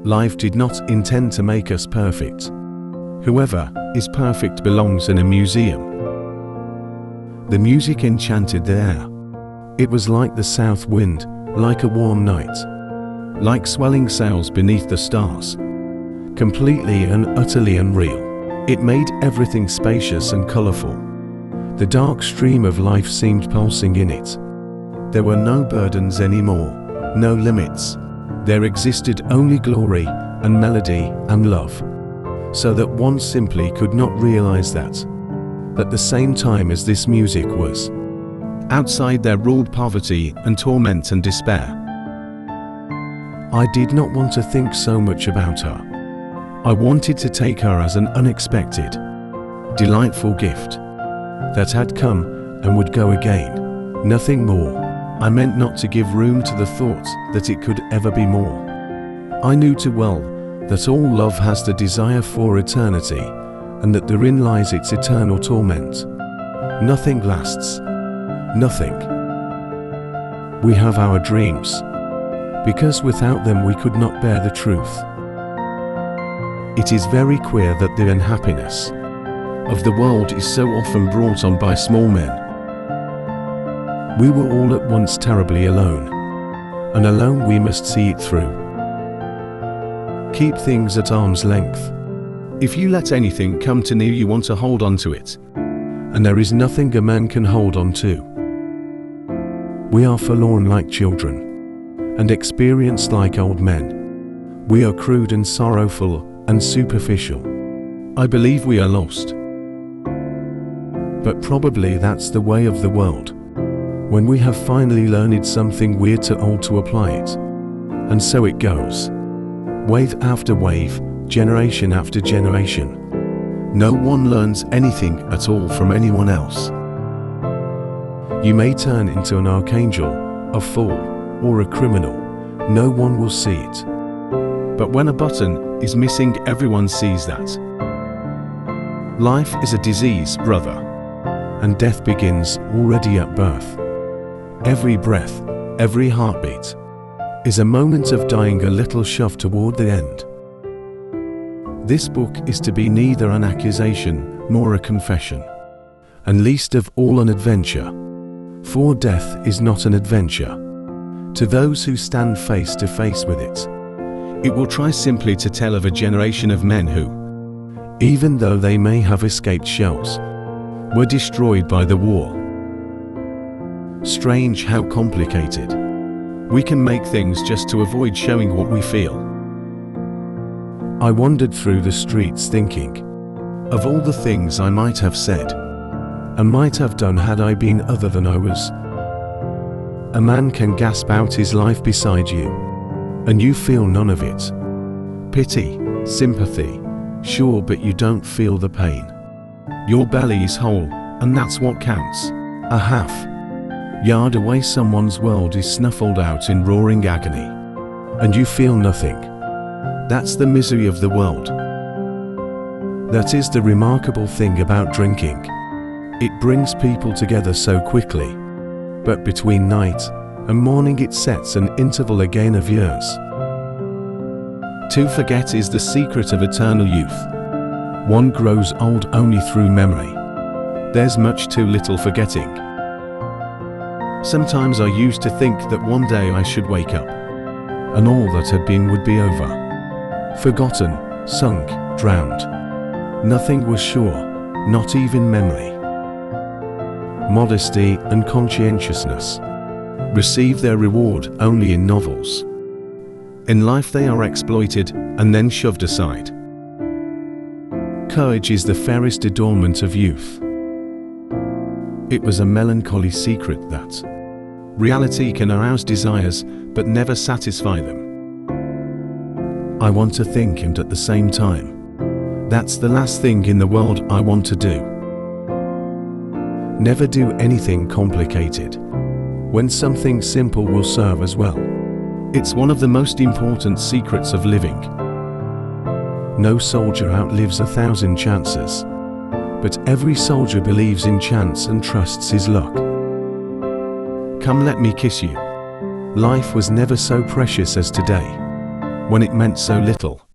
Life did not intend to make us perfect. Whoever is perfect belongs in a museum. The music enchanted the air. It was like the south wind, like a warm night, like swelling sails beneath the stars. Completely and utterly unreal. It made everything spacious and colorful. The dark stream of life seemed pulsing in it. There were no burdens anymore, no limits. There existed only glory and melody and love. So that one simply could not realize that. At the same time as this music was. Outside there ruled poverty and torment and despair. I did not want to think so much about her. I wanted to take her as an unexpected, delightful gift that had come and would go again, nothing more. I meant not to give room to the thought that it could ever be more. I knew too well that all love has the desire for eternity, and that therein lies its eternal torment. Nothing lasts. Nothing. We have our dreams, because without them we could not bear the truth. It is very queer that the unhappiness of the world is so often brought on by small men. We were all at once terribly alone, and alone we must see it through. Keep things at arm's length. If you let anything come too near, you want to hold on to it, and there is nothing a man can hold on to. We are forlorn like children, and experienced like old men. We are crude and sorrowful and superficial. I believe we are lost. But probably that's the way of the world. When we have finally learned something, we're too old to apply it. And so it goes. Wave after wave, generation after generation. No one learns anything at all from anyone else. You may turn into an archangel, a fool, or a criminal. No one will see it. But when a button is missing, everyone sees that. Life is a disease, brother, and death begins already at birth. Every breath, every heartbeat, is a moment of dying, a little shove toward the end. This book is to be neither an accusation nor a confession, and least of all an adventure. For death is not an adventure. To those who stand face to face with it, it will try simply to tell of a generation of men who, even though they may have escaped shells, were destroyed by the war. Strange how complicated we can make things just to avoid showing what we feel. I wandered through the streets thinking of all the things I might have said and might have done had I been other than I was. A man can gasp out his life beside you, and you feel none of it. Pity, sympathy, sure, but you don't feel the pain. Your belly is whole, and that's what counts. A half-yard away someone's world is snuffled out in roaring agony, and you feel nothing. That's the misery of the world. That is the remarkable thing about drinking. It brings people together so quickly, but between night and morning it sets an interval again of years. To forget is the secret of eternal youth. One grows old only through memory. There's much too little forgetting. Sometimes I used to think that one day I should wake up, and all that had been would be over. Forgotten, sunk, drowned. Nothing was sure, not even memory. Modesty and conscientiousness receive their reward only in novels. In life they are exploited and then shoved aside. Courage is the fairest adornment of youth. It was a melancholy secret that reality can arouse desires but never satisfy them. I want to think, and at the same time, that's the last thing in the world I want to do. Never do anything complicated when something simple will serve as well. It's one of the most important secrets of living. No soldier outlives 1,000 chances, but every soldier believes in chance and trusts his luck. Come, let me kiss you. Life was never so precious as today. when it meant so little.